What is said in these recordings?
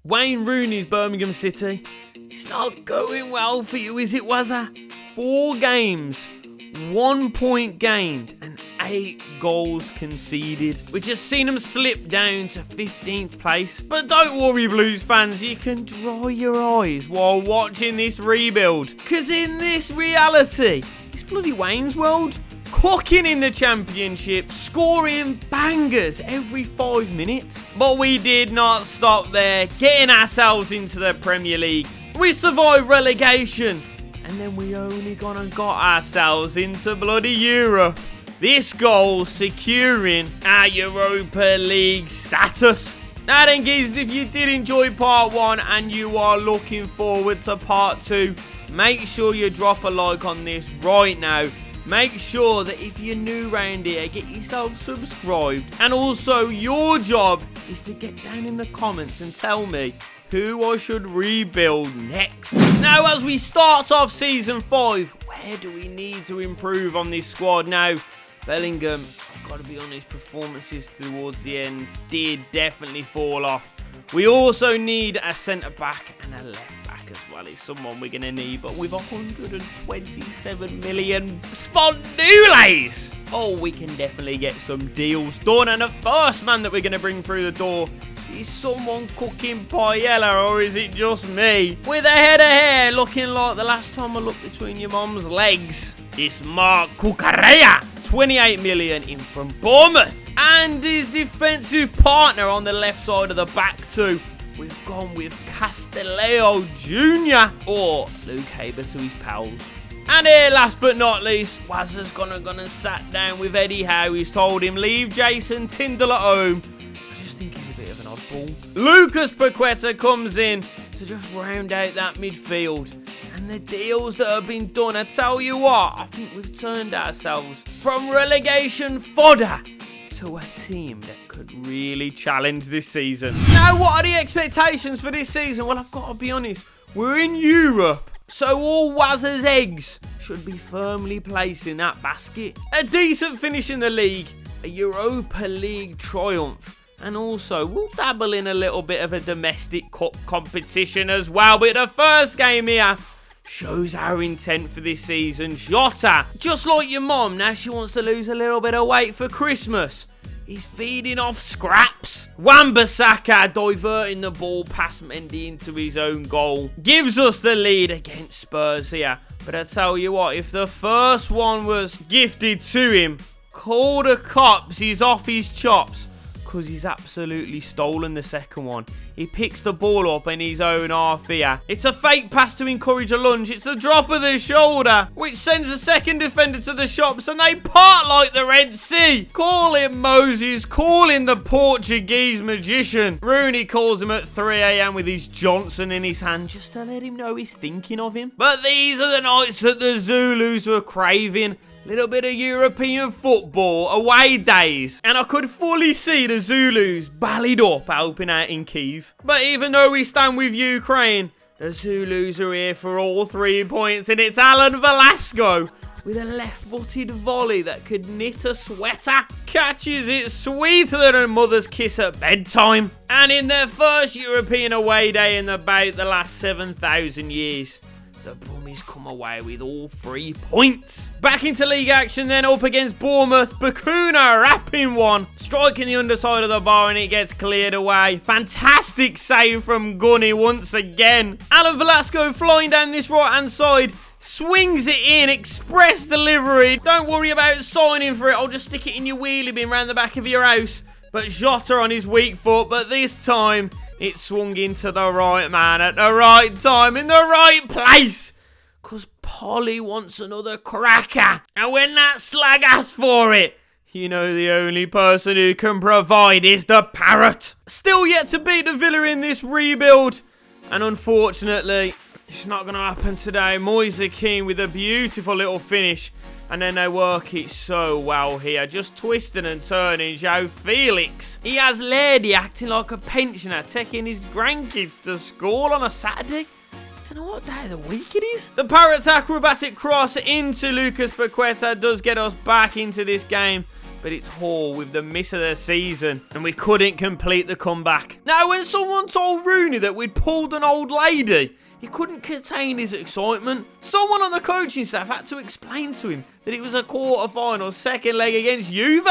Wayne Rooney's Birmingham City. It's not going well for you, is it, Wazza? 4 games, 1 point gained, and 8 goals conceded. We've just seen them slip down to 15th place. But don't worry, Blues fans, you can dry your eyes while watching this rebuild. Because in this reality, it's bloody Wayne's world. Cooking in the championship, scoring bangers every 5 minutes. But we did not stop there, getting ourselves into the Premier League. We survived relegation, and then we only gone and got ourselves into bloody Europe. This goal securing our Europa League status. Now then, guys, if you did enjoy part 1 and you are looking forward to part 2, make sure you drop a like on this right now. Make sure that if you're new round here, get yourself subscribed. And also, your job is to get down in the comments and tell me who I should rebuild next. Now, as we start off Season 5, where do we need to improve on this squad? Now, Bellingham, I've got to be honest, performances towards the end did definitely fall off. We also need a centre-back and a left-back as well. It's someone we're going to need, but with 127 million spondules, oh, we can definitely get some deals done. And the first man that we're going to bring through the door, is someone cooking paella, or is it just me? With a head of hair looking like the last time I looked between your mum's legs. It's Mark Cucurella, 28 million in from Bournemouth. And his defensive partner on the left side of the back too. We've gone with Castelleo Jr. or Luke Haber to his pals. And here, last but not least, Wazza's gone and sat down with Eddie Howe. He's told him, leave Jason Tyndall at home. I just think he's a bit of an oddball. Lucas Paqueta comes in to just round out that midfield. And the deals that have been done, I tell you what, I think we've turned ourselves from relegation fodder to a team that could really challenge this season. Now, what are the expectations for this season? Well, I've got to be honest, we're in Europe, so all Wazza's eggs should be firmly placed in that basket. A decent finish in the league, a Europa League triumph, and also we'll dabble in a little bit of a domestic cup competition as well. But the first game here shows our intent for this season. Jota, just like your mom, now she wants to lose a little bit of weight for Christmas. He's feeding off scraps. Wan-Bissaka diverting the ball past Mendy into his own goal. Gives us the lead against Spurs here. But I tell you what, if the first one was gifted to him, call the cops, he's off his chops. Because he's absolutely stolen the second one. He picks the ball up in his own half here. It's a fake pass to encourage a lunge. It's the drop of the shoulder, which sends the second defender to the shops, and they part like the Red Sea. Call him Moses, call him the Portuguese magician. Rooney calls him at 3 AM with his Johnson in his hand, just to let him know he's thinking of him. But these are the nights that the Zulus were craving. Little bit of European football, away days. And I could fully see the Zulus ballied up helping out in Kiev. But even though we stand with Ukraine, the Zulus are here for all 3 points. And it's Alan Velasco with a left-footed volley that could knit a sweater. Catches it sweeter than a mother's kiss at bedtime. And in their first European away day in about the last 7,000 years, the Brummies come away with all 3 points. Back into league action then, up against Bournemouth. Bakuna wrapping one. Striking the underside of the bar and it gets cleared away. Fantastic save from Gunny once again. Alan Velasco flying down this right-hand side. Swings it in, express delivery. Don't worry about signing for it. I'll just stick it in your wheelie bin round the back of your house. But Jota on his weak foot, but this time it swung into the right man at the right time, in the right place. Because Polly wants another cracker. And when that slag asks for it, you know the only person who can provide is the parrot. Still yet to beat the Villa in this rebuild. And unfortunately, it's not going to happen today. Moise Keane with a beautiful little finish. And then they work it so well here. Just twisting and turning. Joe Felix. He has Lady acting like a pensioner, taking his grandkids to school on a Saturday. I don't know what day of the week it is. The Parrot's acrobatic cross into Lucas Paqueta does get us back into this game. but it's Hall with the miss of the season, and we couldn't complete the comeback. Now, when someone told Rooney that we'd pulled an old lady, he couldn't contain his excitement. Someone on the coaching staff had to explain to him that it was a quarter-final second leg against Juve.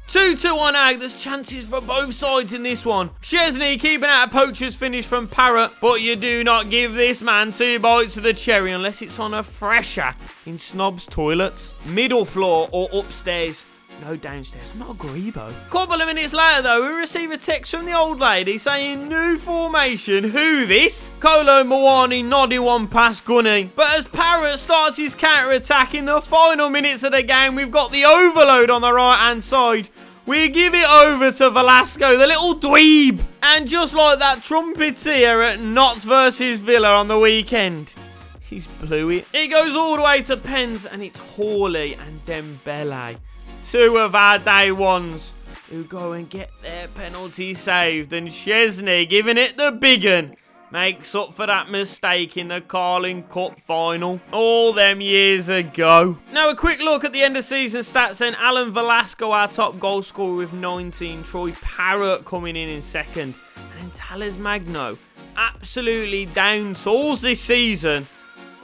2-2 on Ag. There's chances for both sides in this one. Chesney keeping out a poacher's finish from Parrott, but you do not give this man 2 bites of the cherry unless it's on a fresher in Snob's toilets. Middle floor or upstairs. No downstairs. I'm not a Grebo. Couple of minutes later, though, we receive a text from the old lady saying new formation. Who this? Kolo Mwani nodding one past Gunny. But as Parrott starts his counter-attack in the final minutes of the game, we've got the overload on the right-hand side. We give it over to Velasco, the little dweeb. And just like that trumpeter at Notts versus Villa on the weekend, he's blew it. It goes all the way to pens, and it's Hawley and Dembele, 2 of our day ones, who go and get their penalty saved. And Chesney, giving it the big un, makes up for that mistake in the Carling Cup final all them years ago. Now a quick look at the end of season stats then. Alan Velasco, our top goal scorer with 19. Troy Parrott coming in second. And Tales Magno, absolutely down tools this season.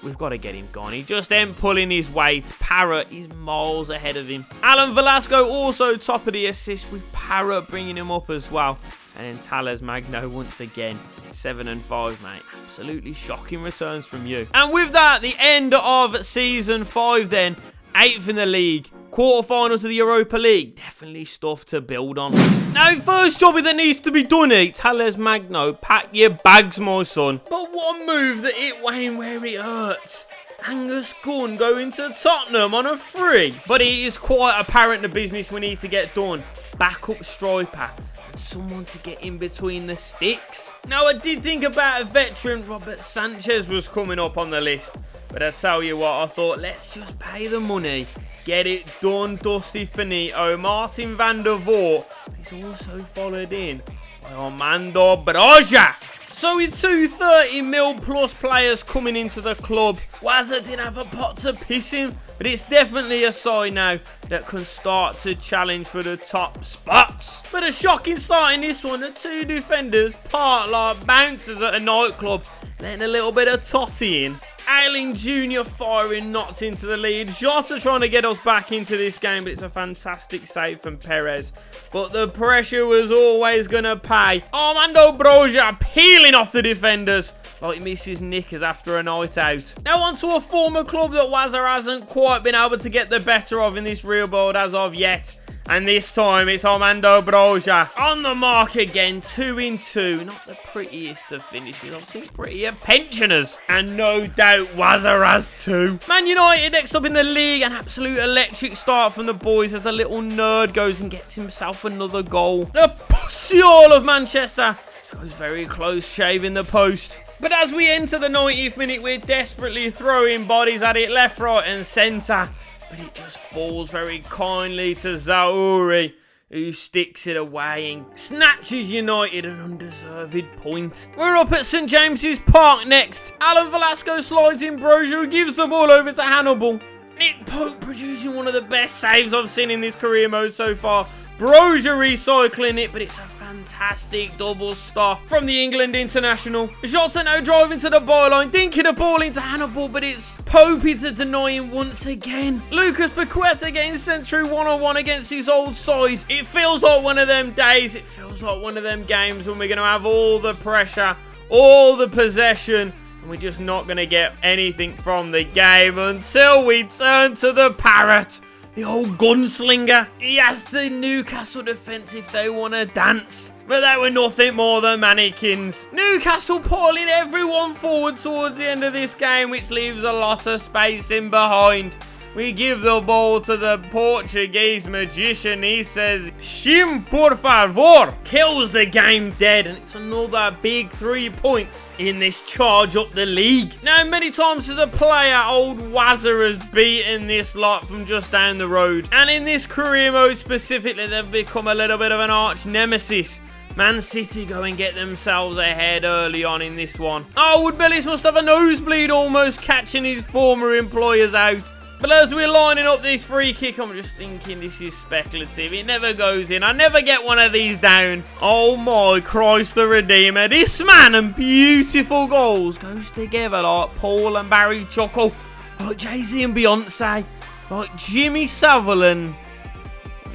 We've got to get him gone. He just ain't pulling his weight. Parrott is miles ahead of him. Alan Velasco also top of the assist, with Parrott bringing him up as well. And then Tales Magno once again, 7 and 5, mate. Absolutely shocking returns from you. And with that, the end of season 5 then. 8th in the league. Quarterfinals of the Europa League. Definitely stuff to build on. Now, first job that needs to be done here. Tales Magno, pack your bags, my son. But what a move that hit Wayne where it hurts. Angus Gunn going to Tottenham on a free. But it is quite apparent the business we need to get done. Backup striker. And someone to get in between the sticks. Now, I did think about a veteran. Robert Sanchez was coming up on the list. But I tell you what, I thought, let's just pay the money. Get it done, Dusty Finito. Martin van der Voort is also followed in by Armando Broja. So with 230 mil plus players coming into the club, Wazza did have a pot to piss him, but it's definitely a side now that can start to challenge for the top spots. But a shocking start in this one. The 2 defenders part like bouncers at a nightclub, letting a little bit of totty in. Ailing Jr. firing knots into the lead. Jota trying to get us back into this game, but it's a fantastic save from Perez. But the pressure was always going to pay. Armando Broja peeling off the defenders like Mrs. Knickers after a night out. Now on to a former club that Wazza hasn't quite been able to get the better of in this real world as of yet. And this time it's Armando Broja on the mark again, 2 in 2. Not the prettiest of finishes. I've seen prettier pensioners. And no doubt Wazza has too. Man United next up in the league. An absolute electric start from the boys as the little nerd goes and gets himself another goal. The pussy all of Manchester goes very close, shaving the post. But as we enter the 90th minute, we're desperately throwing bodies at it left, right and centre. But it just falls very kindly to Zauri, who sticks it away and snatches United an undeserved point. We're up at St James's Park next. Alan Velasco slides in Broja, who gives the ball over to Hannibal. Nick Pope producing one of the best saves I've seen in this career mode so far. Broja recycling it, but it's a fantastic double stop from the England international. Jota now driving to the byline, dinking the ball into Hannibal, but it's Popey to deny him once again. Lucas Paqueta getting sent through one-on-one against his old side. It feels like one of them days. It feels like one of them games when we're going to have all the pressure, all the possession, and we're just not going to get anything from the game until we turn to the Parrot. The old gunslinger. He asked the Newcastle defence if they want to dance. But they were nothing more than mannequins. Newcastle pulling everyone forward towards the end of this game, which leaves a lot of space in behind. We give the ball to the Portuguese magician. He says, "Shim por favor." Kills the game dead. And it's another big 3 points in this charge up the league. Now, many times as a player, old Wazza has beaten this lot from just down the road. And in this career mode specifically, they've become a little bit of an arch nemesis. Man City go and get themselves ahead early on in this one. Oh, Wood Bellis must have a nosebleed almost catching his former employers out. But as we're lining up this free kick, I'm just thinking this is speculative. It never goes in. I never get one of these down. Oh my Christ the Redeemer. This man and beautiful goals goes together like Paul and Barry Chuckle. Like Jay-Z and Beyonce. Like Jimmy Savile.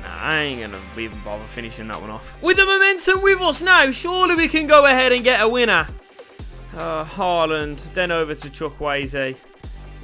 I ain't going to even bother finishing that one off. With the momentum with us now, surely we can go ahead and get a winner. Haaland, then over to Chukwueze.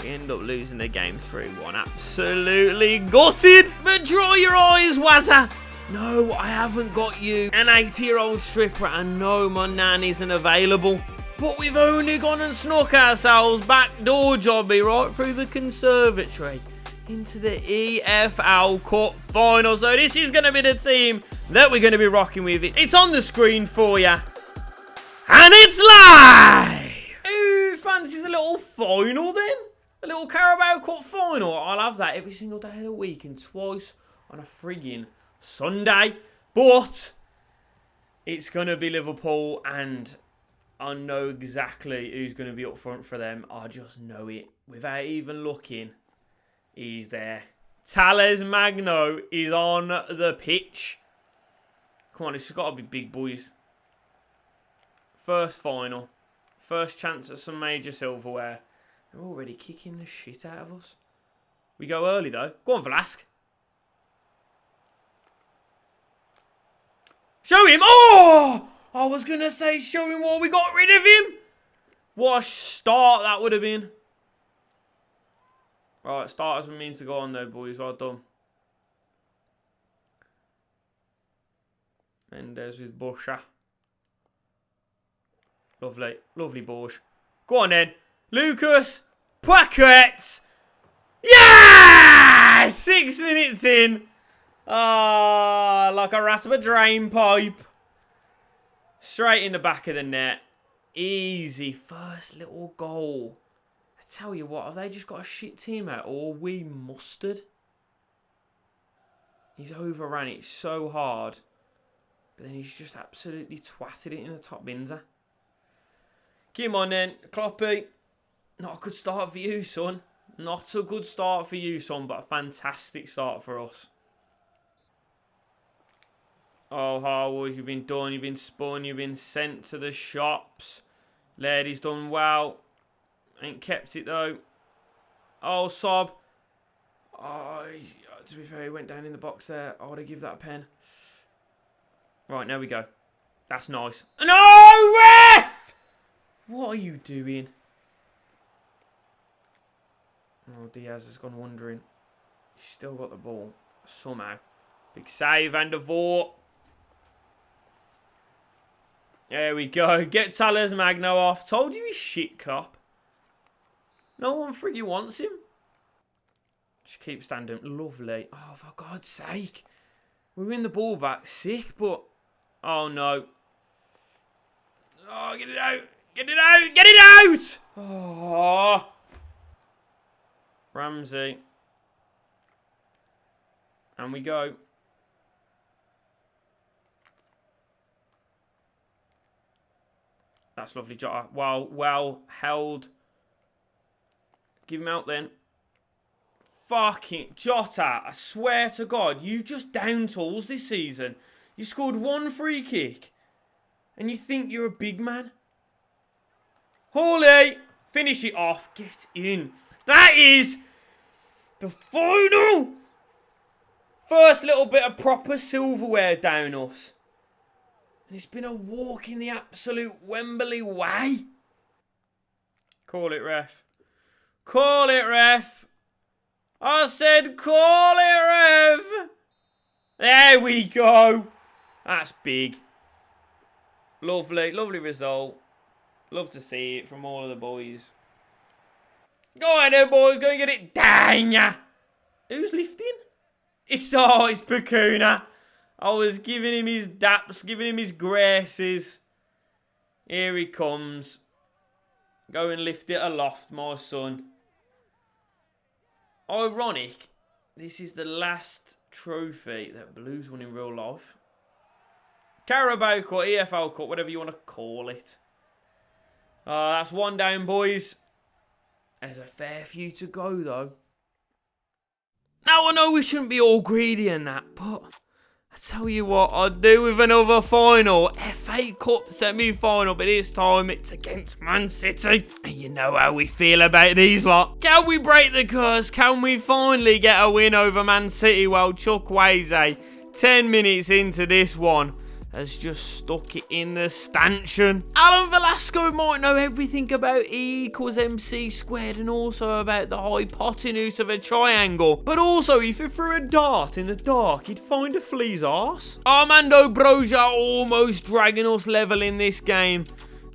We end up losing the game 3-1. Absolutely gutted. But dry your eyes, Wazza. No, I haven't got you. An 80-year-old stripper, and no, my nan isn't available. But we've only gone and snuck ourselves backdoor jobby right through the conservatory into the EFL Cup final. So this is going to be the team that we're going to be rocking with. It's on the screen for you. And it's live! Who fancies a little final then? A little Carabao Cup final? I'll have that every single day of the week and twice on a frigging Sunday. But it's going to be Liverpool, and I know exactly who's going to be up front for them. I just know it. Without even looking, he's there. Tales Magno is on the pitch. Come on, this has got to be big boys. First final. First chance at some major silverware. They're already kicking the shit out of us. We go early though. Go on, Vlask. Show him. Oh! I was going to say show him while we got rid of him. What a start that would have been. Right, starters means to go on though, boys. Well done. Mendes with Busha. Lovely. Lovely Borge. Go on then. Lucas Paquette. Yeah! 6 minutes in. Ah, like a rat of a drain pipe. Straight in the back of the net. Easy. First little goal. I tell you what, have they just got a shit team out? Or we mustard? He's overran it so hard. But then he's just absolutely twatted it in the top binzer. Come on then, Kloppy. Not a good start for you, son. Not a good start for you, son, but a fantastic start for us. Oh, Harwood, you've been done, you've been spun, you've been sent to the shops. Lady's done well. Ain't kept it, though. Oh, Sob. Oh, to be fair, he went down in the box there. I would have give that a pen. Right, now we go. That's nice. No, ref! What are you doing? Oh, Diaz has gone wandering. He's still got the ball. Somehow. Big save, Van der Voort. There we go. Get Tales Magno off. Told you he's shit, Klopp. No one friggin' wants him. Just keep standing. Lovely. Oh, for God's sake. We win the ball back. Sick, but... Oh, no. Oh, get it out. Get it out. Get it out! Oh. Ramsey. And we go. That's lovely, Jota. Well held. Give him out then. Fucking Jota, I swear to God, you just down tools this season. You scored one free kick. And you think you're a big man? Holy! Finish it off. Get in. That is the final. First little bit of proper silverware down us. And it's been a walk in the absolute Wembley way. Call it, ref. Call it, ref. I said call it, ref. There we go. That's big. Lovely, lovely result. Love to see it from all of the boys. Go on then, boys. Go and get it down, ya. Who's lifting? It's Pacuna. I was giving him his daps, giving him his graces. Here he comes. Go and lift it aloft, my son. Ironic, this is the last trophy that Blues won in real life. Carabao Cup, EFL Cup, whatever you want to call it. That's one down, boys. There's a fair few to go, though. Now, I know we shouldn't be all greedy in that, but I tell you what, I'd do with another final. FA Cup semi-final, but this time it's against Man City. And you know how we feel about these lot. Can we break the curse? Can we finally get a win over Man City? Well, Chukwueze, 10 minutes into this one, has just stuck it in the stanchion. Alan Velasco might know everything about E=MC² and also about the hypotenuse of a triangle. But also, if you threw a dart in the dark, he'd find a flea's arse. Armando Broja almost dragging us level in this game.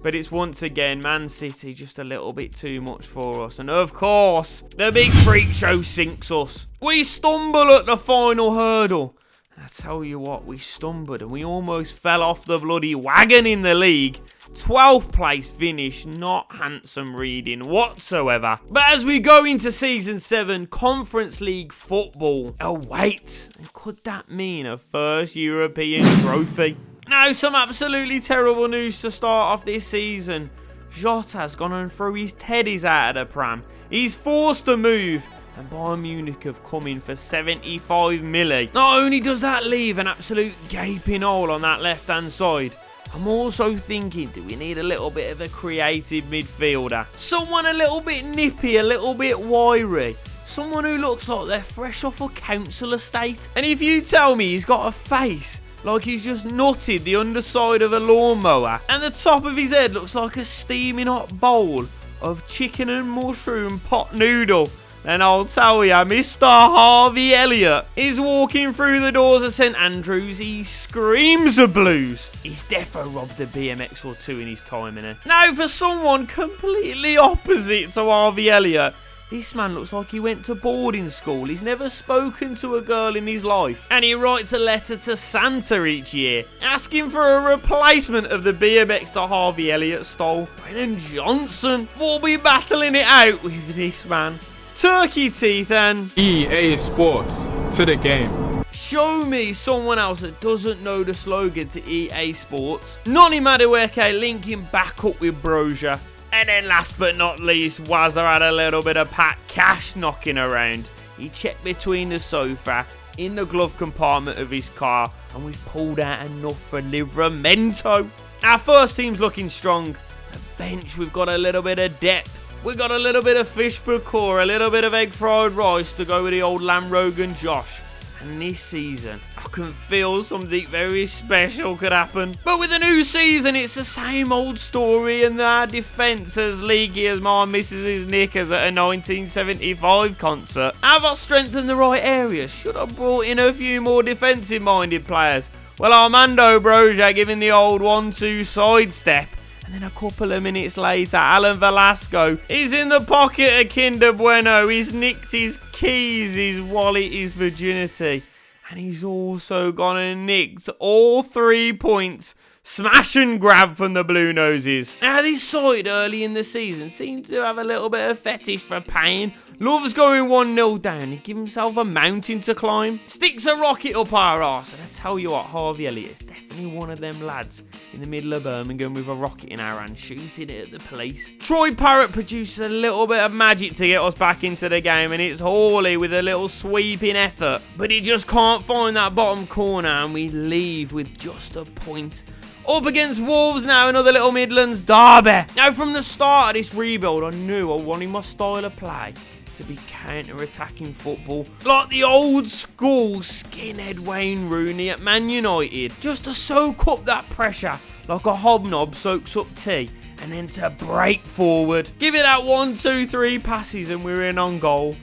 But it's once again Man City just a little bit too much for us. And of course, the big freak show sinks us. We stumble at the final hurdle. I tell you what, we stumbled and we almost fell off the bloody wagon in the league. 12th place finish, not handsome reading whatsoever. But as we go into Season 7, Conference League football awaits. And could that mean a first European trophy? Now, some absolutely terrible news to start off this season. Jota's gone and threw his teddies out of the pram. He's forced to move. And Bayern Munich have come in for 75 million. Not only does that leave an absolute gaping hole on that left-hand side, I'm also thinking, do we need a little bit of a creative midfielder? Someone a little bit nippy, a little bit wiry. Someone who looks like they're fresh off a council estate. And if you tell me he's got a face like he's just nutted the underside of a lawnmower, and the top of his head looks like a steaming hot bowl of chicken and mushroom pot noodle, then I'll tell ya, Mr. Harvey Elliott is walking through the doors of St Andrews. He screams the blues. He's defo robbed a BMX or two in his time, innit? Now, for someone completely opposite to Harvey Elliott, this man looks like he went to boarding school. He's never spoken to a girl in his life. And he writes a letter to Santa each year, asking for a replacement of the BMX that Harvey Elliott stole. Brennan Johnson will be battling it out with this man. Turkey teeth and EA Sports to the game. Show me someone else that doesn't know the slogan to EA Sports. Noni Madueke linking back up with Broja. And then last but not least, Wazza had a little bit of Pat Cash knocking around. He checked between the sofa, in the glove compartment of his car, and we've pulled out enough for Livramento. Our first team's looking strong. The bench, we've got a little bit of depth. We got a little bit of fish parkour, a little bit of egg fried rice to go with the old Lamb Rogan Josh. And this season, I can feel something very special could happen. But with the new season, it's the same old story, and our defence as leaky as my missus's knickers at a 1975 concert. Have I strengthened the right areas? Should I brought in a few more defensive-minded players? Well, Armando Broja giving the old 1-2 sidestep. And then a couple of minutes later, Alan Velasco is in the pocket of Kinder Bueno. He's nicked his keys, his wallet, his virginity. And he's also gone and nicked all 3 points. Smash and grab from the Blue Noses. Now, this side early in the season seems to have a little bit of fetish for pain. Loves going 1-0 down. He gives himself a mountain to climb. Sticks a rocket up our arse. And I tell you what, Harvey Elliott is definitely one of them lads in the middle of Birmingham with a rocket in our hand, shooting it at the police. Troy Parrott produces a little bit of magic to get us back into the game, and it's Hawley with a little sweeping effort. But he just can't find that bottom corner, and we leave with just a point. Up against Wolves now, another little Midlands derby. Now, from the start of this rebuild, I knew I wanted my style of play to be counter-attacking football, like the old school skinhead Wayne Rooney at Man United. Just to soak up that pressure like a hobnob soaks up tea, and then to break forward. Give it that 1, 2, 3 passes and we're in on goal.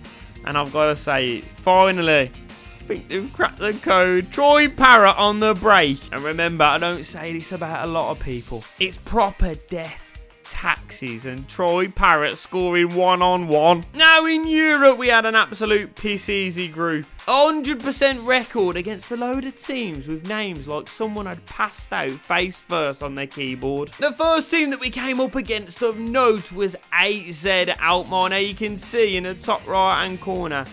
And I've got to say it, finally, I think they've cracked the code. Troy Parrott on the break. And remember, I don't say this about a lot of people. It's proper death taxis and Troy Parrott scoring 1-on-1. Now in Europe, we had an absolute piss-easy group. 100% record against a load of teams with names like someone had passed out face first on their keyboard. The first team that we came up against of note was AZ Alkmaar. Now you can see in the top right hand corner,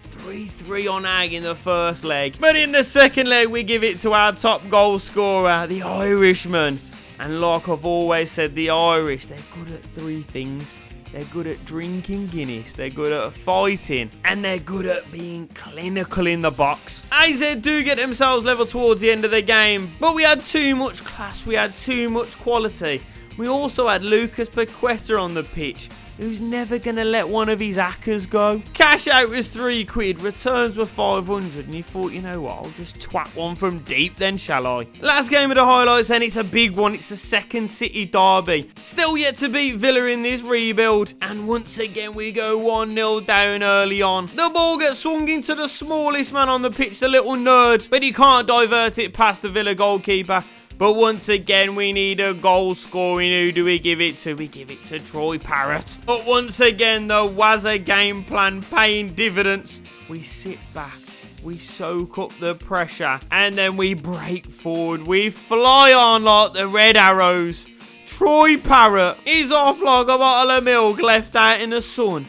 3-3 on Ag in the first leg. But in the second leg, we give it to our top goal scorer, the Irishman. And like I've always said, the Irish, they're good at 3 things. They're good at drinking Guinness, they're good at fighting, and they're good at being clinical in the box. AZ do get themselves level towards the end of the game, but we had too much class, we had too much quality. We also had Lucas Paqueta on the pitch, who's never going to let one of his hackers go. Cash out was £3, returns were 500, and you thought, you know what, I'll just twat one from deep then, shall I? Last game of the highlights then, it's a big one, it's a second City derby. Still yet to beat Villa in this rebuild, and once again we go 1-0 down early on. The ball gets swung into the smallest man on the pitch, the little nerd, but he can't divert it past the Villa goalkeeper. But once again, we need a goal scoring. Who do we give it to? We give it to Troy Parrott. But once again, the Wazza game plan paying dividends. We sit back, we soak up the pressure, and then we break forward. We fly on like the red arrows. Troy Parrott is off like a bottle of milk left out in the sun.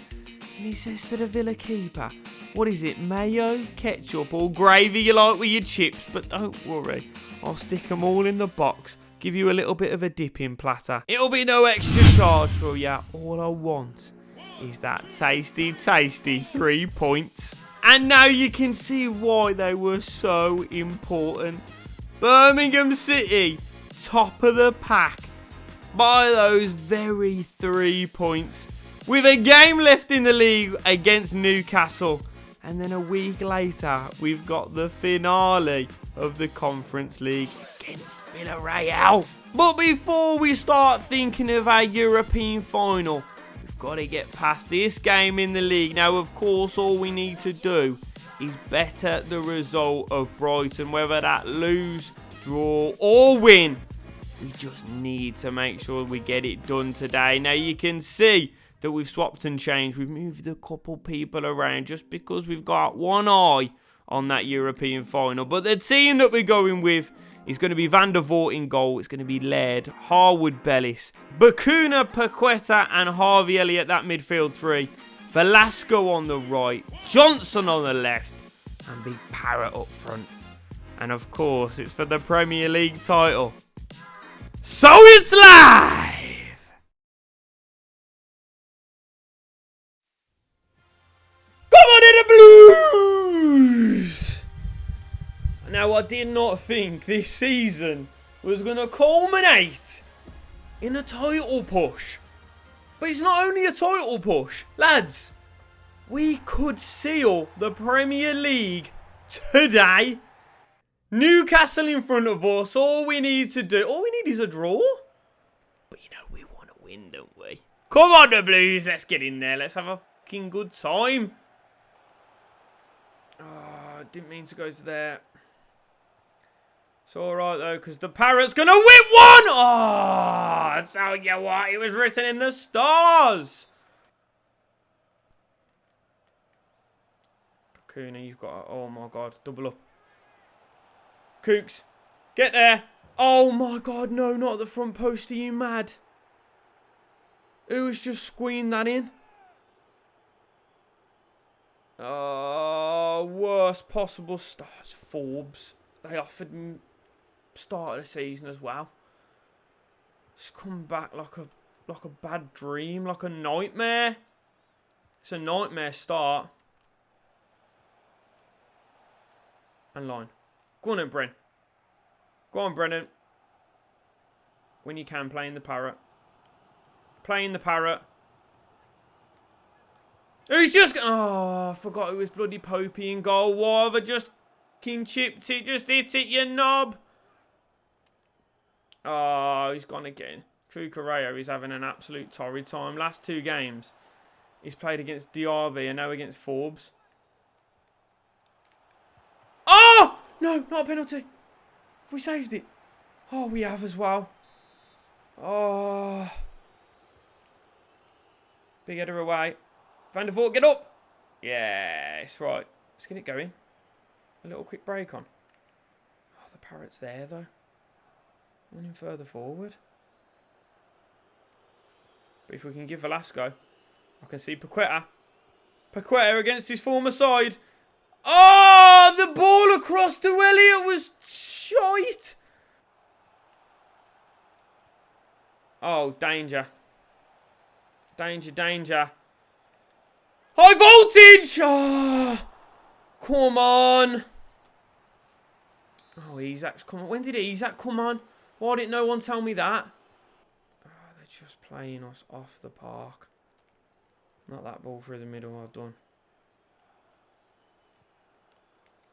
And he says to the Villa keeper, what is it, mayo, ketchup, or gravy you like with your chips? But don't worry, I'll stick them all in the box, give you a little bit of a dipping platter. It'll be no extra charge for you. All I want is that tasty, tasty 3 points. And now you can see why they were so important. Birmingham City, top of the pack by those very 3 points. With a game left in the league against Newcastle. And then a week later, we've got the finale of the Conference League against Villarreal. But before we start thinking of our European final, we've got to get past this game in the league. Now, of course, all we need to do is better the result of Brighton, whether that lose, draw, or win. We just need to make sure we get it done today. Now, you can see that we've swapped and changed. We've moved a couple people around just because we've got one eye on that European final. But the team that we're going with is going to be Van der Voort in goal. It's going to be Laird, Harwood Bellis, Bakuna, Paqueta, and Harvey Elliott, that midfield three. Velasco on the right, Johnson on the left, and Big Parrott up front. And of course, it's for the Premier League title. So it's live! Come on in the Blues! Now, I did not think this season was going to culminate in a title push. But it's not only a title push. Lads, we could seal the Premier League today. Newcastle in front of us. All we need is a draw. But you know, we want to win, don't we? Come on, the Blues. Let's get in there. Let's have a fucking good time. Oh, didn't mean to go to there. It's alright though, because the Parrot's going to win one! Oh, I tell you what, it was written in the stars. Bakuna, you've got... Oh my god, double up. Kooks, get there. Oh my god, no, not at the front post. Are you mad? Who's just squeezed that in? Oh, worst possible start. Forbes. They offered him start of the season as well. It's come back like a bad dream, like a nightmare. It's a nightmare start. And line. Go on then, Bren. Go on, Brennan. When you can, play in the Parrot. Play in the Parrot. Who's just... Oh, I forgot it was bloody Popey in goal. Why have I just fucking chipped it? Just hit it, you knob. Oh, he's gone again. Cucurella is having an absolute torrid time. Last 2 games, he's played against Diaby and now against Forbes. Oh! No, not a penalty. We saved it. Oh, we have as well. Oh. Big header away. Van der Voort, get up. Yes, right. Let's get it going. A little quick break on. Oh, the Parrot's there, though. Running further forward. But if we can give Velasco, I can see Paqueta. Paqueta against his former side. Oh, the ball across to Elliott was shite. Oh, danger. Danger, danger. High voltage! Oh, come on. Oh, Isaac, come on. When did Isaac come on? Why didn't no one tell me that? Oh, they're just playing us off the park. Not that ball through the middle. Well done.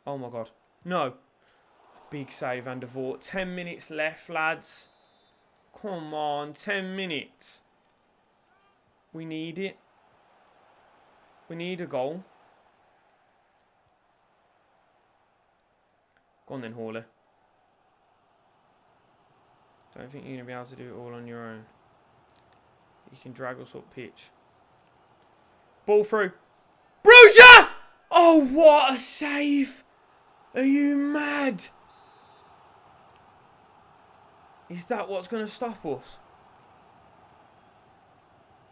Oh, my God. No. Big save, Van der Voort. 10 minutes left, lads. Come on, 10 minutes. We need it. We need a goal. Go on then, Hawley. Don't think you're going to be able to do it all on your own. You can drag us up pitch. Ball through. Brugia! Oh, what a save. Are you mad? Is that what's going to stop us?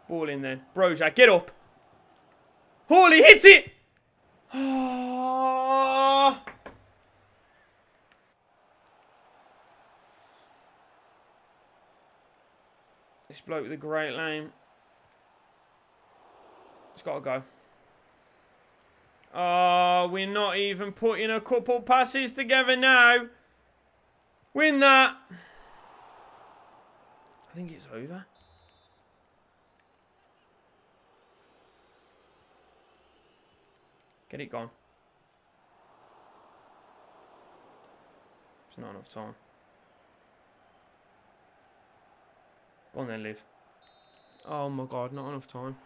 Ball in then. Broja, get up. Hawley, hit it! Oh. This bloke with a great lane. It's got to go. Oh, we're not even putting a couple passes together now. Win that. I think it's over. Get it gone. It's not enough time. Go on then, Liv. Oh my God, not enough time.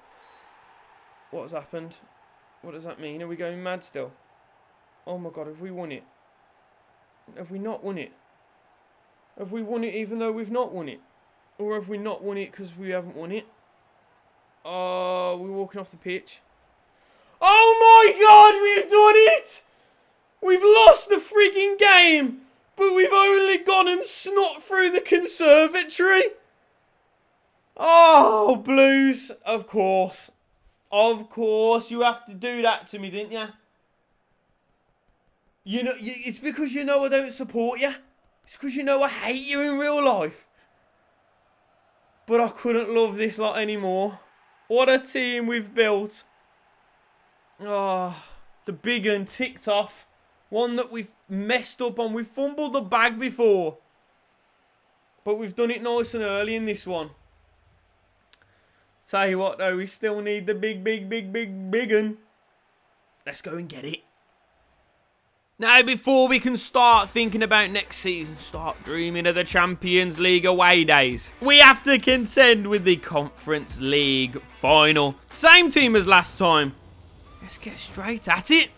What's happened? What does that mean? Are we going mad still? Oh my God, have we won it? Have we not won it? Have we won it even though we've not won it? Or have we not won it because we haven't won it? Oh, we're walking off the pitch. Oh my God, we've done it! We've lost the frigging game, but we've only gone and snot through the conservatory. Oh, Blues, of course. Of course, you have to do that to me, didn't you? You know, it's because you know I don't support you. It's because you know I hate you in real life. But I couldn't love this lot anymore. What a team we've built. Oh, the big un ticked off. One that we've messed up on. We've fumbled the bag before. But we've done it nice and early in this one. Tell you what though, we still need the big un. Let's go and get it. Now, before we can start thinking about next season, start dreaming of the Champions League away days, we have to contend with the Conference League final. Same team as last time. Let's get straight at it.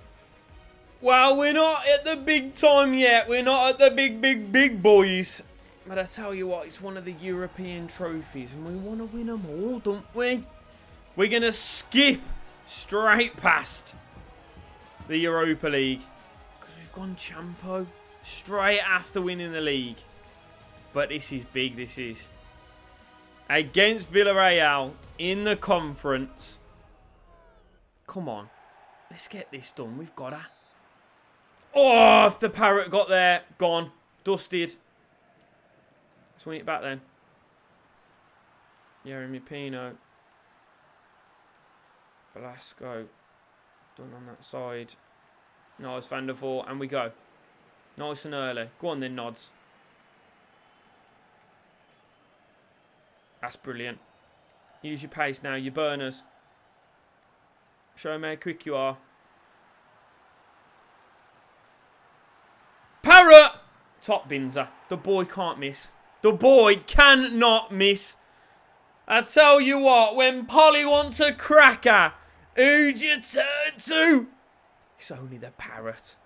Well, we're not at the big time yet. We're not at the big boys. But I tell you what, it's one of the European trophies and we want to win them all, don't we? We're going to skip straight past the Europa League. Gone Champo straight after winning the league. But this is big, this is. Against Villarreal in the conference. Come on. Let's get this done. We've got to. Oh, if the Parrot got there. Gone. Dusted. Let's win it back then. Jeremy Pino. Velasco. Done on that side. Nice, Van der Voort, and we go. Nice and early. Go on then, Nods. That's brilliant. Use your pace now, your burners. Show me how quick you are. Parrot! Top binzer. The boy can't miss. The boy cannot miss. I tell you what, when Polly wants a cracker, who'd you turn to? It's only the Parrot.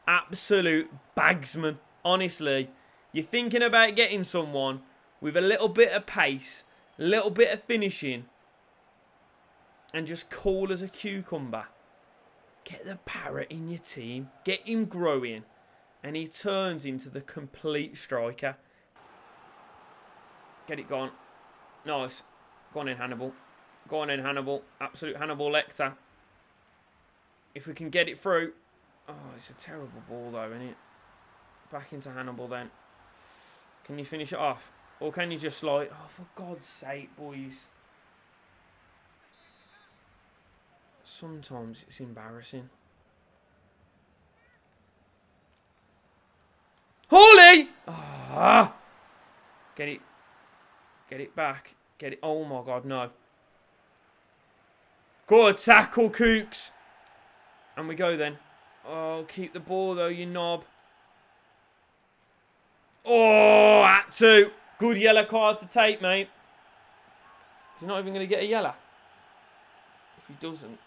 Absolute bagsman. Honestly, you're thinking about getting someone with a little bit of pace, a little bit of finishing, and just cool as a cucumber. Get the Parrot in your team. Get him growing. And he turns into the complete striker. Get it gone. Nice. Go on in, Hannibal. Go on in, Hannibal. Absolute Hannibal Lecter. If we can get it through. Oh, it's a terrible ball though, isn't it? Back into Hannibal then. Can you finish it off? Or can you just like... Oh, for God's sake, boys. Sometimes it's embarrassing. Holy! Ah! Get it. Get it back. Get it. Oh my God, no. Good tackle, Kooks. And we go then. Oh, keep the ball though, you knob. Oh, at 2. Good yellow card to take, mate. He's not even going to get a yellow. If he doesn't,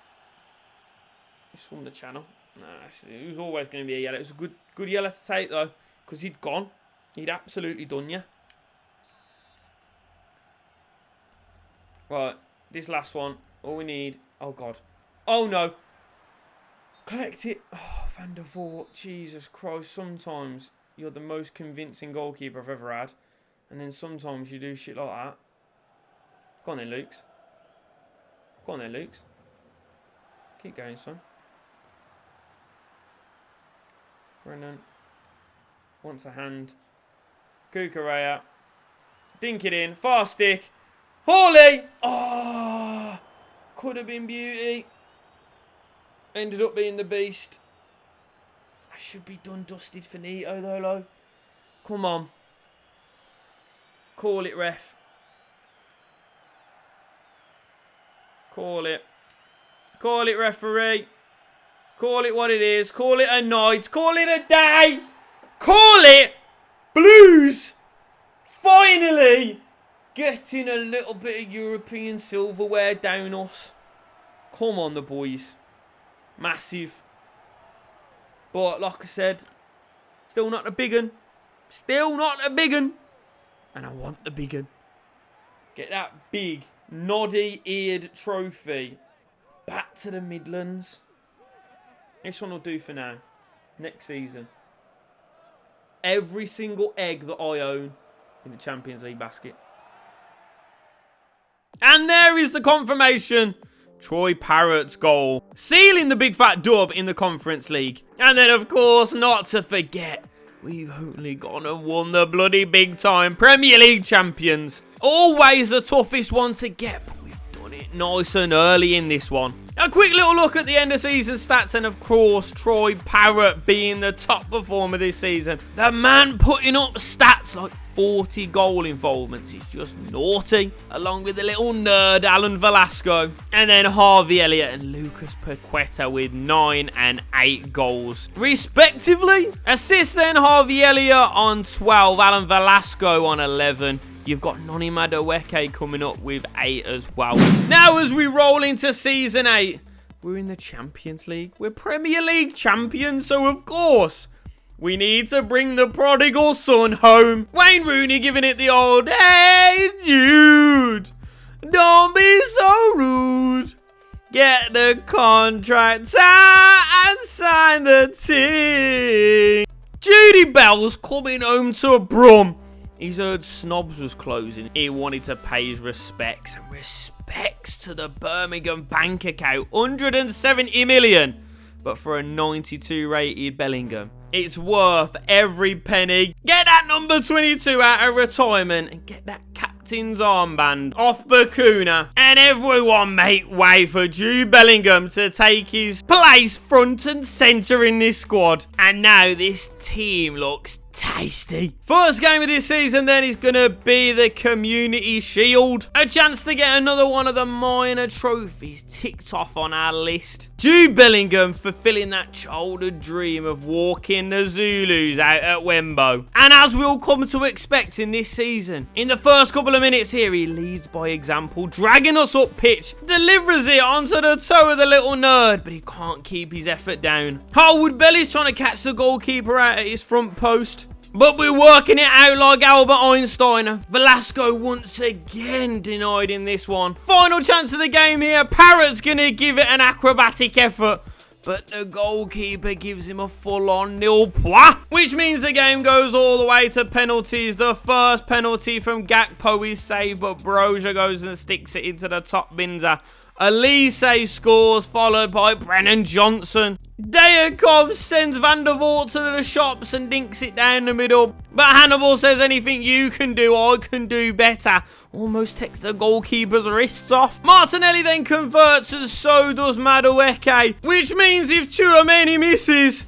he's from the channel. Nah, it was always going to be a yellow. It was a good yellow to take though, because he'd gone. He'd absolutely done you. Right, this last one. All we need. Oh God. Oh no. Collect it. Oh, Van der Voort. Jesus Christ. Sometimes you're the most convincing goalkeeper I've ever had. And then sometimes you do shit like that. Go on then, Lukes. Go on then, Lukes. Keep going, son. Brennan. Wants a hand. Kukurea. Dink it in. Fast stick. Hawley! Oh! Could have been beauty. Ended up being the beast. I should be done dusted finito though, Lo. Come on. Call it, ref. Call it. Call it, referee. Call it what it is. Call it a night. Call it a day. Call it Blues. Finally getting a little bit of European silverware down us. Come on, the boys. Massive. But like I said, still not a big un. Still not a big un. And I want the big un. Get that big, noddy-eared trophy back to the Midlands. This one will do for now. Next season. Every single egg that I own in the Champions League basket. And there is the confirmation. Troy Parrott's goal, sealing the big fat dub in the Conference League. And then, of course, not to forget, we've only gone and won the bloody big time Premier League champions. Always the toughest one to get, but we've done it nice and early in this one. A quick little look at the end of season stats, and of course, Troy Parrott being the top performer this season. The man putting up stats like 40 goal involvements is just naughty, along with the little nerd Alan Velasco, and then Harvey Elliott and Lucas Paqueta with 9 and 8 goals respectively. Assists then, Harvey Elliott on 12, Alan Velasco on 11. You've got Noni Madueke coming up with 8 as well. Now as we roll into season 8, we're in the Champions League. We're Premier League champions, so of course we need to bring the prodigal son home. Wayne Rooney giving it the old, hey Jude, don't be so rude. Get the contract and sign the team. Judy Bell's coming home to a Brum. He's heard Snobs was closing. He wanted to pay his respects. And respects to the Birmingham bank account. 170 million. But for a 92 rated Bellingham, it's worth every penny. Get that number 22 out of retirement. And get that captain's armband off Bakuna. And everyone make way for Jude Bellingham to take his place front and centre in this squad. And now this team looks tasty. First game of this season then is going to be the Community Shield. A chance to get another one of the minor trophies ticked off on our list. Jude Bellingham fulfilling that childhood dream of walking the Zulus out at Wembo. And as we'll come to expect in this season, in the first couple of minutes here, he leads by example, dragging us up pitch, delivers it onto the toe of the little nerd, but he can't keep his effort down. Harwood Belly's trying to catch the goalkeeper out at his front post. But we're working it out like Albert Einstein. Velasco once again denied in this one. Final chance of the game here. Parrott's going to give it an acrobatic effort. But the goalkeeper gives him a full-on nil point. Which means the game goes all the way to penalties. The first penalty from Gakpo is saved, but Broja goes and sticks it into the top binzer Elise scores, followed by Brennan Johnson. Dayakov sends Van der Voort to the shops and dinks it down the middle. But Hannibal says, anything you can do, I can do better. Almost takes the goalkeeper's wrists off. Martinelli then converts, and so does Madueke. Which means if Tchouameni misses,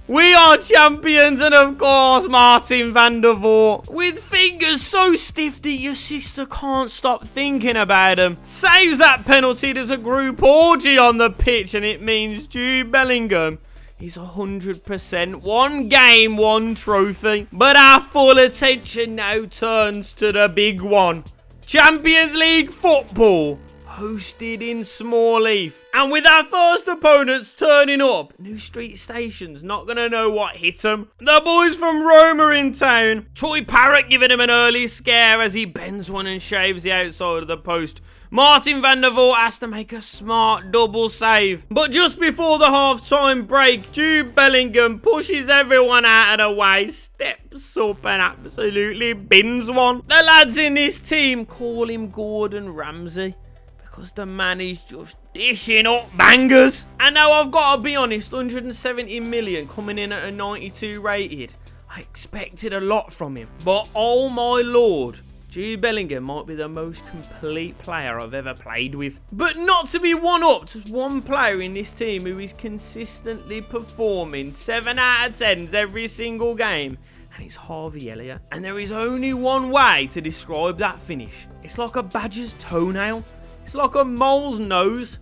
we are champions, and of course, Martin van der Voort, with fingers so stiff that your sister can't stop thinking about them, saves that penalty. There's a group orgy on the pitch, and it means Jude Bellingham is 100%. One game, one trophy. But our full attention now turns to the big one. Champions League football, hosted in Smallheath. And with our first opponents turning up, New Street Station's not going to know what hit them. The boys from Roma in town. Troy Parrott giving him an early scare as he bends one and shaves the outside of the post. Martin van der Voort has to make a smart double save. But just before the half-time break, Jude Bellingham pushes everyone out of the way, steps up and absolutely bins one. The lads in this team call him Gordon Ramsay, because the man is just dishing up bangers. And now I've got to be honest, 170 million coming in at a 92 rated. I expected a lot from him. But oh my lord, Jude Bellingham might be the most complete player I've ever played with. But not to be one-upped, just one player in this team who is consistently performing 7 out of 10s every single game. And it's Harvey Elliott. And there is only one way to describe that finish. It's like a badger's toenail. It's like a mole's nose.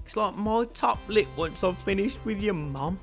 It's like my top lip once I've finished with your mum.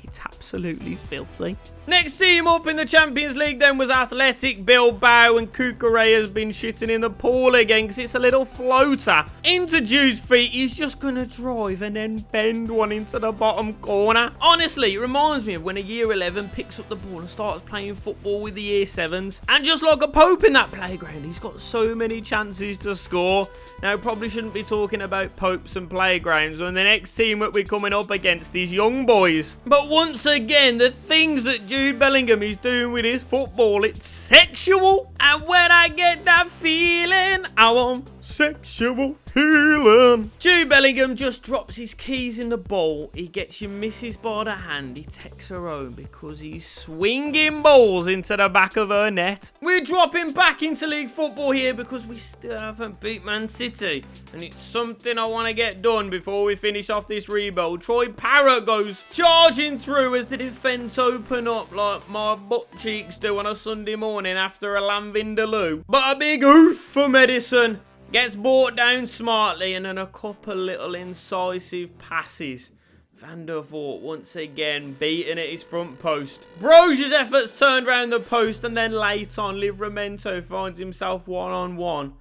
It's absolutely filthy. Next team up in the Champions League then was Athletic Bilbao, and Cucurella has been shitting in the pool again because it's a little floater. Into Jude's feet, he's just going to drive and then bend one into the bottom corner. Honestly, it reminds me of when a year 11 picks up the ball and starts playing football with the year 7s. And just like a Pope in that playground, he's got so many chances to score. Now, probably shouldn't be talking about Popes and playgrounds when the next team that we're coming up against is young boys. But once again, the things that Jude Bellingham is doing with his football, it's sexual. And when I get that feeling, I want sexual healing. Jude Bellingham just drops his keys in the bowl. He gets your missus by the hand. He takes her home because he's swinging balls into the back of her net. We're dropping back into league football here because we still haven't beat Man City. And it's something I want to get done before we finish off this rebuild. Troy Parrott goes charging through as the defence open up like my butt cheeks do on a Sunday morning after a lamb vindaloo. But a big oof for Medicine. Gets brought down smartly, and then a couple little incisive passes. Van der Voort once again beating at his front post. Brogue's efforts turned round the post, and then late on, Livramento finds himself one-on-one.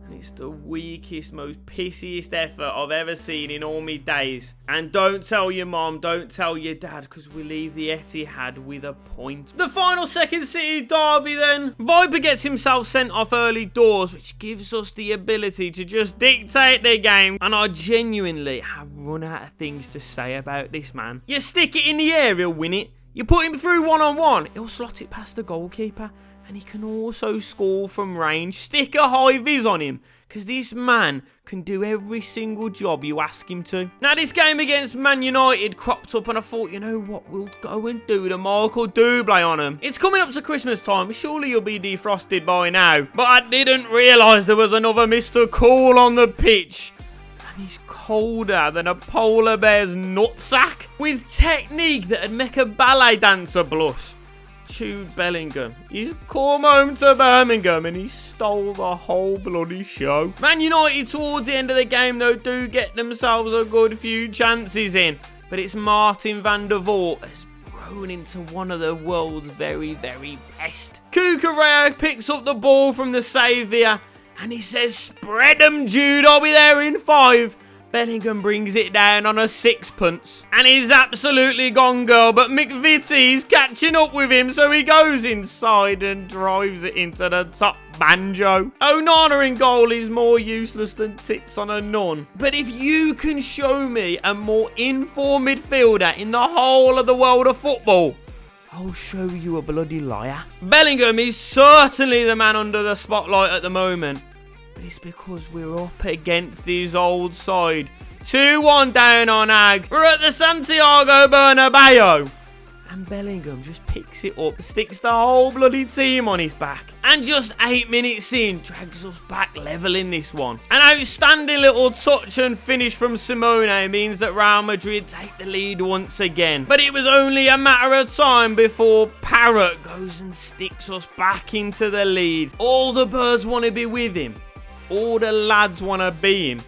And it's the weakest, most pissiest effort I've ever seen in all my days. And don't tell your mom, don't tell your dad, because we leave the Etihad with a point. The final Second City derby then. Viper gets himself sent off early doors, which gives us the ability to just dictate the game. And I genuinely have run out of things to say about this man. You stick it in the air, he'll win it. You put him through one-on-one, he'll slot it past the goalkeeper. And he can also score from range. Stick a high vis on him, because this man can do every single job you ask him to. Now, this game against Man United cropped up, and I thought, you know what, we'll go and do the Michael Bublé on him. It's coming up to Christmas time. Surely you'll be defrosted by now. But I didn't realise there was another Mr. Cool on the pitch. And he's colder than a polar bear's nutsack. With technique that'd make a ballet dancer blush. Jude Bellingham. He's come home to Birmingham and he stole the whole bloody show. Man United towards the end of the game though do get themselves a good few chances in. But it's Martin van der Voort has grown into one of the world's very, very best. Cucurella picks up the ball from the saviour and he says, "Spread them, Jude, I'll be there in 5. Bellingham brings it down on a sixpence. And he's absolutely gone, girl. But McVitie's catching up with him. So he goes inside and drives it into the top banjo. Onana in goal is more useless than tits on a nun. But if you can show me a more informed midfielder in the whole of the world of football, I'll show you a bloody liar. Bellingham is certainly the man under the spotlight at the moment. But it's because we're up against his old side. 2-1 down on Ag. We're at the Santiago Bernabeu. And Bellingham just picks it up, sticks the whole bloody team on his back. And just 8 minutes in, drags us back level in this one. An outstanding little touch and finish from Simone means that Real Madrid take the lead once again. But it was only a matter of time before Parrot goes and sticks us back into the lead. All the birds want to be with him. All the lads want to be him.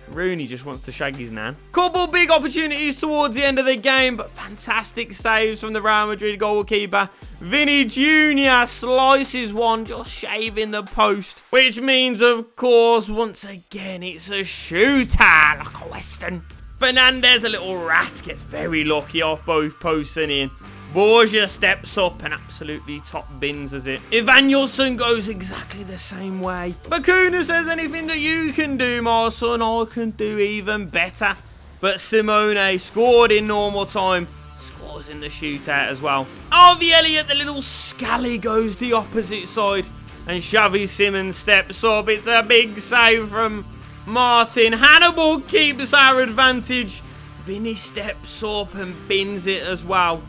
Rooney just wants to shag his nan. Couple big opportunities towards the end of the game, but fantastic saves from the Real Madrid goalkeeper. Vinny Jr. slices one, just shaving the post. Which means, of course, once again, it's a shooter, like a Western. Fernandez, a little rat, gets very lucky off both posts and in. Borgia steps up and absolutely top bins as it. Evangelson goes exactly the same way. Bakuna says, anything that you can do, my son, I can do even better. But Simone scored in normal time. Scores in the shootout as well. Harvey Elliott, the little scally, goes the opposite side. And Xavi Simons steps up. It's a big save from Martin. Hannibal keeps our advantage. Vinny steps up and bins it as well.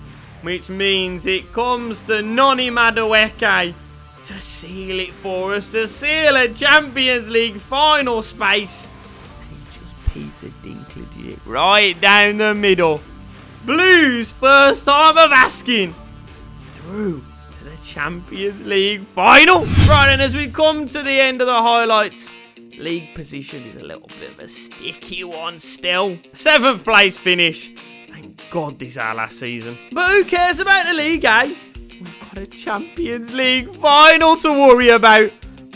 Which means it comes to Noni Madueke to seal it for us, to seal a Champions League final space. And he just Peter Dinklage it right down the middle. Blues, first time of asking, through to the Champions League final. Right, and as we come to the end of the highlights, league position is a little bit of a sticky one still. 7th place finish. Thank God this is our last season. But who cares about the league, eh? We've got a Champions League final to worry about.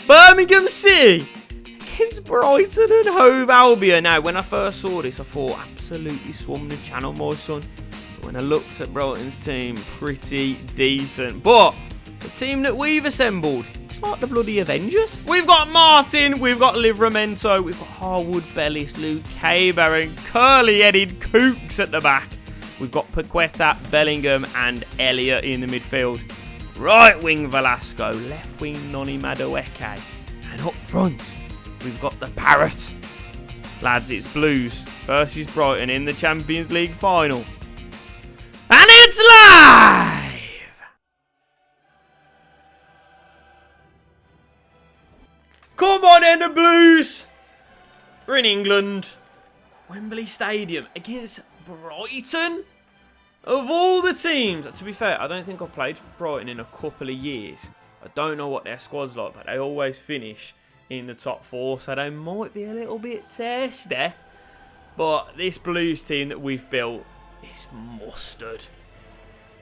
Birmingham City against Brighton and Hove Albion. Now, when I first saw this, I thought, absolutely swum the channel, my son. But when I looked at Brighton's team, pretty decent. But the team that we've assembled, it's like the bloody Avengers. We've got Martin, we've got Livramento, we've got Harwood Bellis, Luke Caber, and curly-headed Kooks at the back. We've got Paqueta, Bellingham, and Elliott in the midfield. Right wing Velasco, left wing Noni Madueke. And up front, we've got the Parrot. Lads, it's Blues versus Brighton in the Champions League final. And it's live! Come on then, the Blues! We're in England. Wembley Stadium against Brighton? Of all the teams, to be fair, I don't think I've played for Brighton in a couple of years. I don't know what their squad's like, but they always finish in the top 4, so they might be a little bit testy. But this Blues team that we've built is mustard.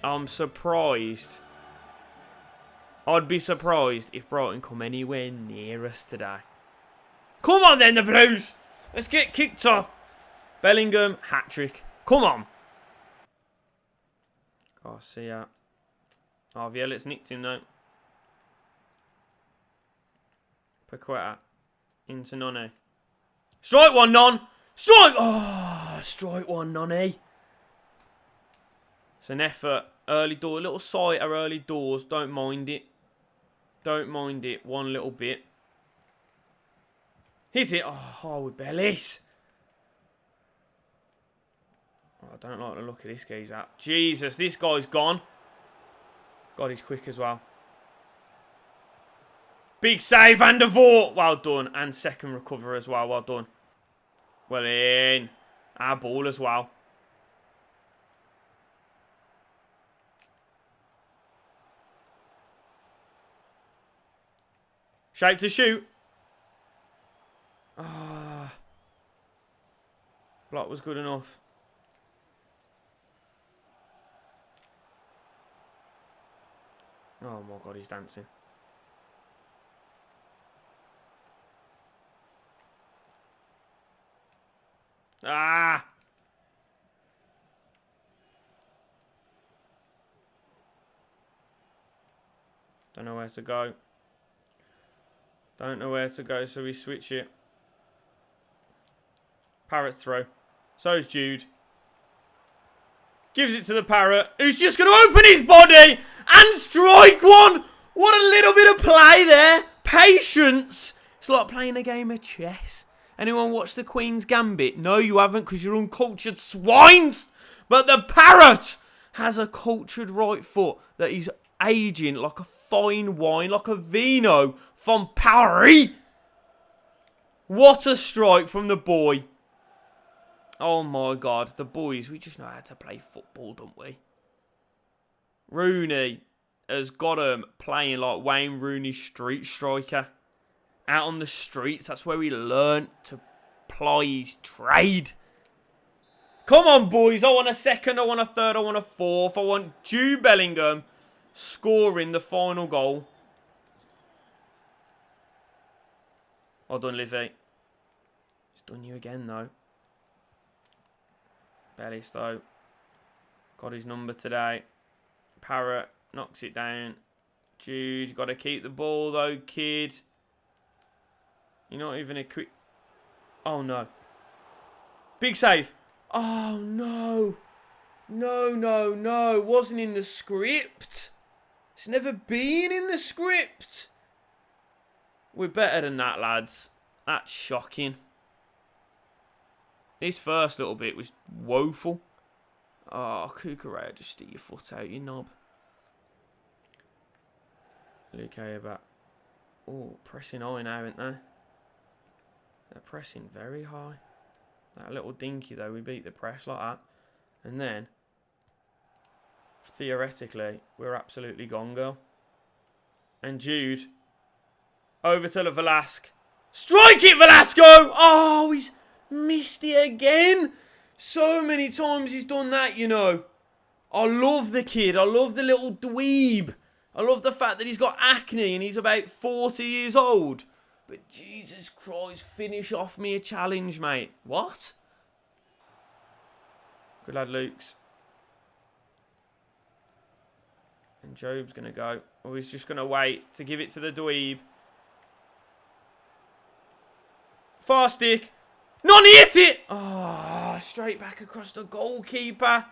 I'm surprised. I'd be surprised if Brighton come anywhere near us today. Come on then, the Blues. Let's get kicked off. Bellingham, hat-trick. Come on. Garcia. Oh, Violet's nicked him though. Paqueta. Into Noni. Strike one, Non. Strike. Oh, strike one, Noni. It's an effort. Early door. A little sight of early doors. Don't mind it. Don't mind it one little bit. Hit it. Oh, Harwood Bellis. Oh, I don't like the look of this geezer. Jesus, this guy's gone. God, he's quick as well. Big save, Van der Voort. Well done. And second recover as well. Well done. Well in. Our ball as well. Shape to shoot. Ah. Block was good enough. Oh my God, he's dancing. Ah! Don't know where to go. Don't know where to go, so we switch it. Parrot throw. So's Jude. Gives it to the Parrot, who's just going to open his body and strike one. What a little bit of play there. Patience. It's like playing a game of chess. Anyone watch the Queen's Gambit? No, you haven't, because you're uncultured swines. But the parrot has a cultured right foot that is aging like a fine wine, like a vino from Paris. What a strike from the boy. Oh my God, the boys, we just know how to play football, don't we? Rooney has got him playing like Wayne Rooney, street striker. Out on the streets, that's where he learnt to ply his trade. Come on, boys. I want a second, I want a third, I want a fourth. I want Jude Bellingham scoring the final goal. Well done, Livy. He's done you again, though. Bellistow got his number today. Parrot knocks it down. Jude, got to keep the ball, though, kid. You're not even a quick... Oh, no. Big save. Oh, no. No. Wasn't in the script. It's never been in the script. We're better than that, lads. That's shocking. This first little bit was woeful. Oh, Kukurea, just stick your foot out, you knob. Luke back. Oh, pressing high now, aren't they? They're pressing very high. That little dinky, though, we beat the press like that. And then, theoretically, we're absolutely gone, girl. And Jude, over to the Velasque. Strike it, Velasco! Oh, he's missed it again. So many times he's done that, you know. I love the kid. I love the little dweeb. I love the fact that he's got acne and he's about 40 years old. But Jesus Christ, finish off me a challenge, mate. What? Good lad, Luke's. And Job's going to go. Or he's just going to wait to give it to the dweeb. Far stick. None hit it! Oh, straight back across the goalkeeper.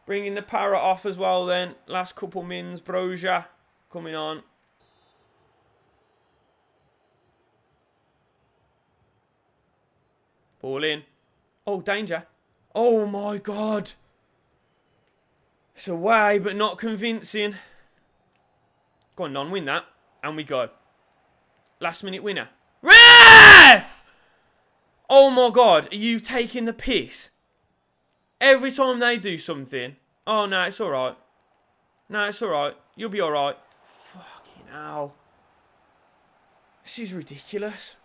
Bringing the parrot off as well then. Last couple mins. Broja coming on. Ball in. Oh, danger. Oh, my God. It's away, but not convincing. Go on, non-win that. And we go. Last minute winner. Ref! Oh, my God. Are you taking the piss? Every time they do something. Oh, no, it's all right. No, it's all right. You'll be all right. Fucking hell. This is ridiculous.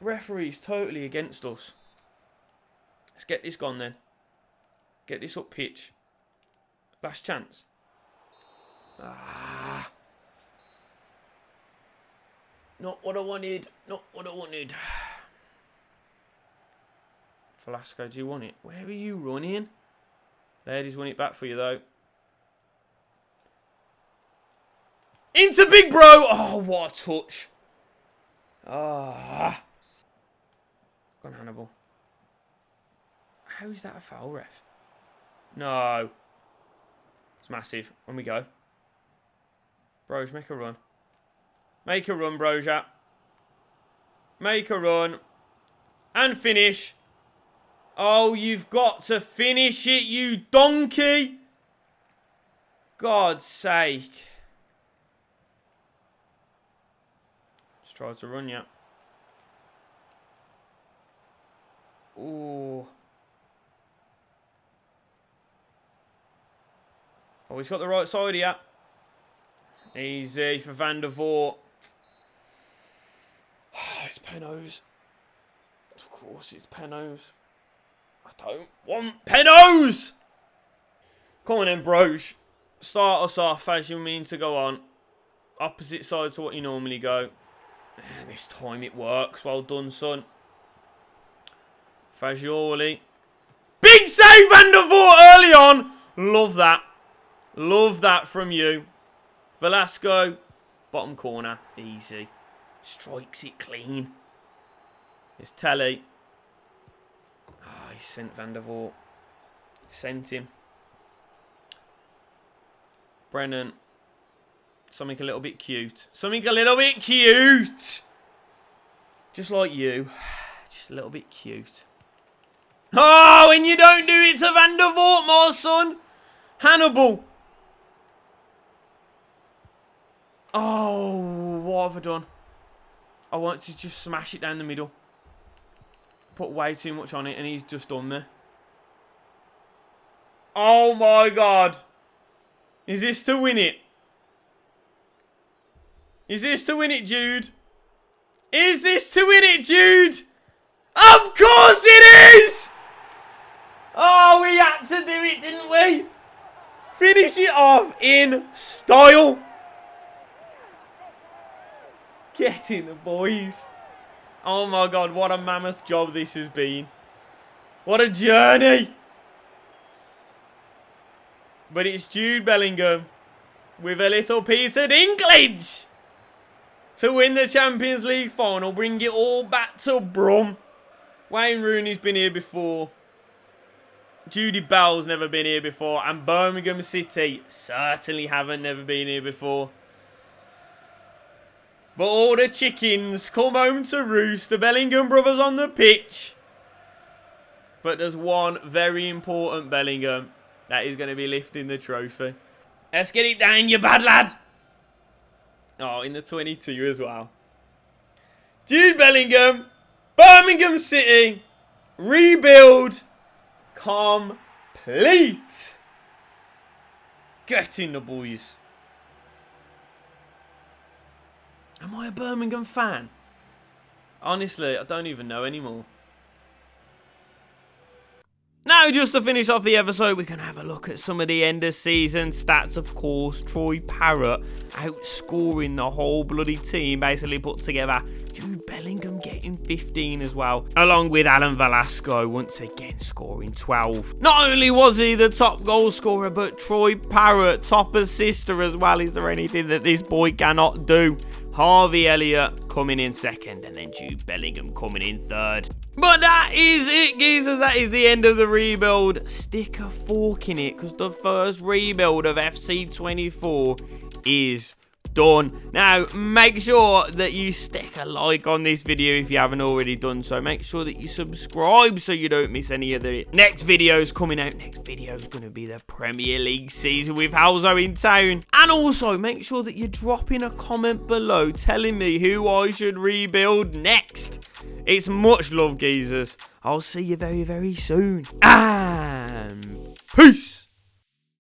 Referee's totally against us. Let's get this gone then. Get this up pitch. Last chance. Ah. Not what I wanted. Not what I wanted. Velasco, do you want it? Where are you running? Ladies won it back for you though. Into Big Bro. Oh, what a touch. Ah. Gone Hannibal. How is that a foul, ref? No. It's massive. When we go. Broja, make a run. Make a run, Broja. Make a run. And finish. Oh, you've got to finish it, you donkey. God's sake. Just try to run, yeah. Ooh. Oh, he's got the right side here. Easy for Van der Voort. It's Penos. Of course it's Penos. I don't want Penos! Come on then, Broja. Start us off as you mean to go on. Opposite side to what you normally go. And this time it works. Well done, son. Fagioli. Big save, Van der Voort, early on. Love that. Love that from you. Velasco. Bottom corner. Easy. Strikes it clean. It's Telly. Oh, he sent Van der Voort. Sent him. Brennan. Something a little bit cute. Something a little bit cute. Just like you. Just a little bit cute. Oh, and you don't do it to Van der Voort, my son. Hannibal. Oh, what have I done? I want to just smash it down the middle. Put way too much on it, and he's just done me. Oh, my God. Is this to win it? Is this to win it, Jude? Is this to win it, Jude? Of course it is! Oh, we had to do it, didn't we? Finish it off in style. Get in the boys. Oh my God, what a mammoth job this has been. What a journey. But it's Jude Bellingham with a little Peter Dinklage to win the Champions League final. Bring it all back to Brum. Wayne Rooney's been here before. Judy Bell's never been here before. And Birmingham City certainly never been here before. But all the chickens come home to roost. The Bellingham brothers on the pitch. But there's one very important Bellingham that is going to be lifting the trophy. Let's get it down, you bad lad. Oh, in the 22 as well. Jude Bellingham. Birmingham City. Rebuild. Complete. Get in the boys. Am I a Birmingham fan? Honestly, I don't even know anymore. Now, just to finish off the episode, we can have a look at some of the end of season stats. Of course, Troy Parrott outscoring the whole bloody team, basically put together. Jude Bellingham getting 15 as well, along with Alan Velasco once again scoring 12. Not only was he the top goal scorer, but Troy Parrott top assister as well. Is there anything that this boy cannot do? Harvey Elliott coming in second, and then Jude Bellingham coming in third. But that is it, geezers. That is the end of the rebuild. Stick a fork in it, because the first rebuild of FC24 is done. Now, make sure that you stick a like on this video if you haven't already done so. Make sure that you subscribe so you don't miss any of the next videos coming out. Next video is going to be the Premier League season with Halzo in town. And also, make sure that you drop in a comment below telling me who I should rebuild next. It's much love, geezers. I'll see you very, very soon. And peace.